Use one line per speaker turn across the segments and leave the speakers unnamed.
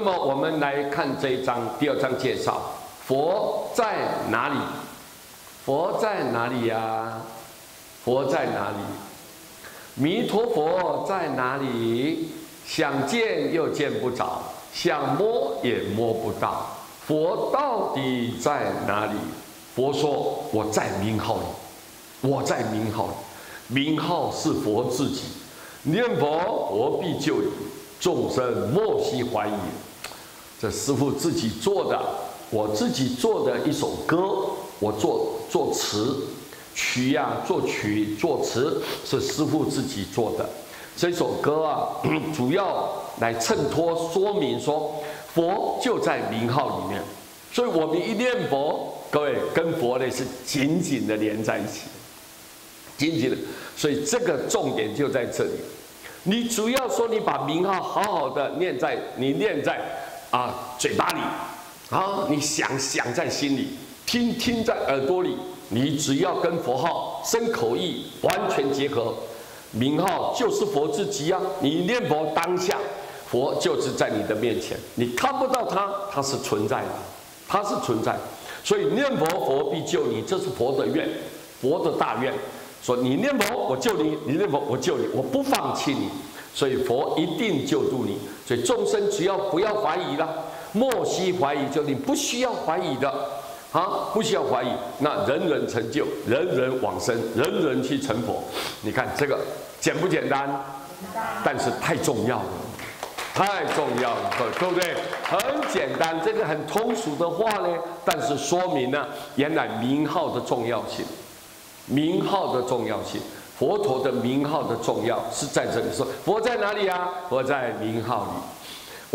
那么我们来看这一章，第2章介绍佛在哪里？佛在哪里呀？佛在哪里？弥陀佛在哪里？想见又见不着，想摸也摸不到。佛到底在哪里？佛说：“我在名号里，我在名号里。名号是佛自己，念佛佛必救你，众生莫惜怀疑。”这师父自己做的，我自己做的一首歌，我作词曲呀，作曲作词是师父自己做的。这首歌啊，主要来衬托说明说，佛就在名号里面，所以我们一念佛，各位跟佛呢是紧紧的连在一起，紧紧的。所以这个重点就在这里。你主要说你把名号好好的念在嘴巴里，啊，你想在心里，听在耳朵里，你只要跟佛号身口意完全结合，名号就是佛自己啊！你念佛当下，佛就是在你的面前，你看不到他，他是存在的，他是存在。所以念佛，佛必救你，这是佛的愿，佛的大愿。说你念佛，我救你；你念佛，我救你，我不放弃你。所以佛一定救度你。所以众生只要不要怀疑了，莫惜怀疑，就你不需要怀疑的。啊，不需要怀疑，那人人成就，人人往生，人人去成佛。你看这个简不简单？但是太重要了，太重要了，对不对？很简单，这个很通俗的话呢，但是说明呢，原来名号的重要性，名号的重要性，佛陀的名号的重要是在这里说，佛在哪里啊？佛在名号里。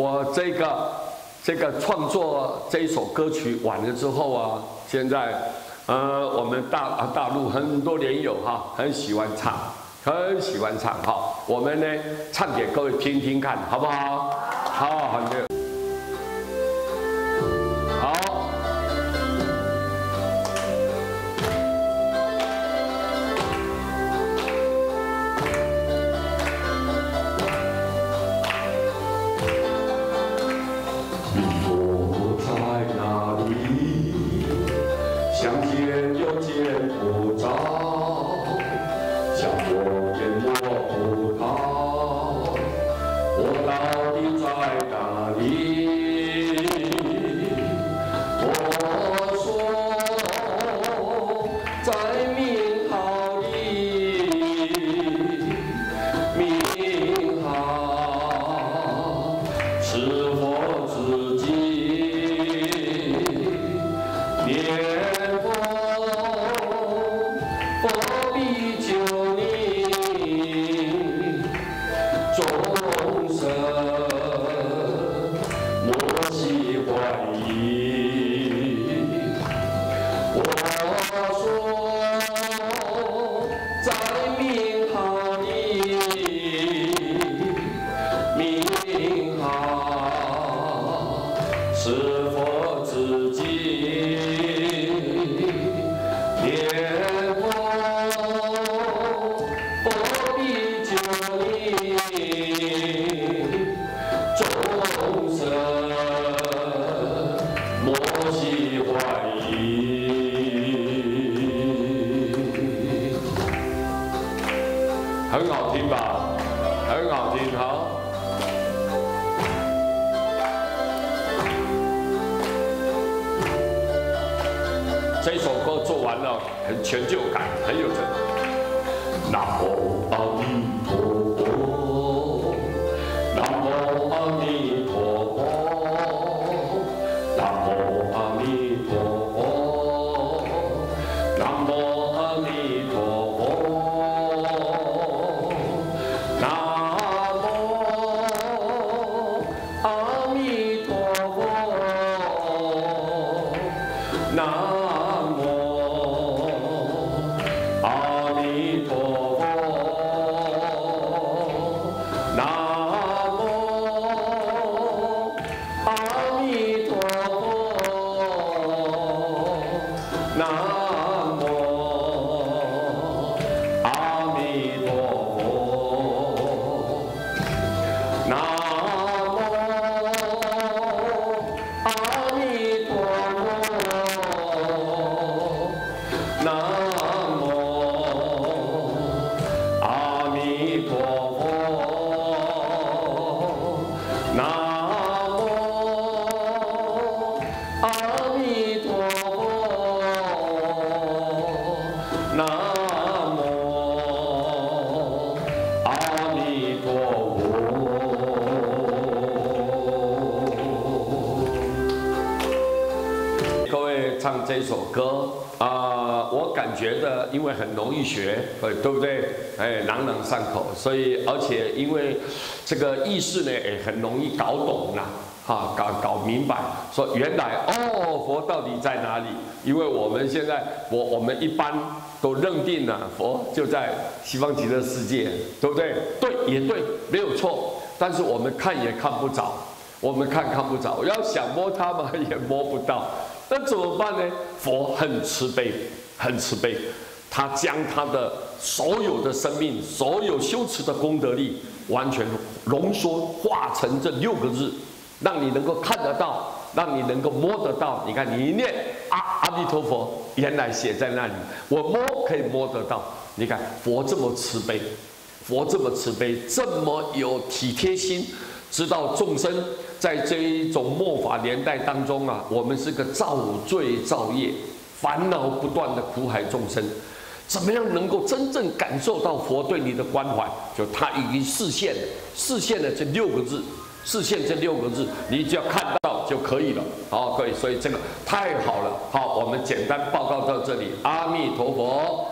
我这个创作这一首歌曲完了之后啊，现在我们大陆很多莲友哈，很喜欢唱，很喜欢唱哈。我们呢唱给各位听听看，好不好？好，很对。好。很好听吧？很好听，好。这首歌做完了，很成就感，很有成就。南无阿弥陀佛，南无阿弥陀佛，南无阿弥陀佛，南无阿弥陀佛。唱这首歌我感觉的，因为很容易学，对不对？朗朗上口，所以而且因为这个意思呢，也很容易搞懂啦。搞明白，说原来佛到底在哪里？因为我们现在我们一般都认定了佛就在西方极乐世界，对不对？对，也对，没有错。但是我们看也看不着，我们看不着，要想摸它嘛也摸不到，那怎么办呢？佛很慈悲，很慈悲，他将他的所有的生命、所有修持的功德力，完全浓缩化成这6个字。让你能够看得到，让你能够摸得到。你看，你一念阿弥陀佛，原来写在那里，我摸可以摸得到。你看，佛这么慈悲，佛这么慈悲，这么有体贴心，知道众生在这一种末法年代当中我们是个造罪造业、烦恼不断的苦海众生。怎么样能够真正感受到佛对你的关怀？就他已经示现了这6个字。示现这6个字，你只要看到就可以了。好，各位，所以这个太好了。好，我们简单报告到这里。阿弥陀佛。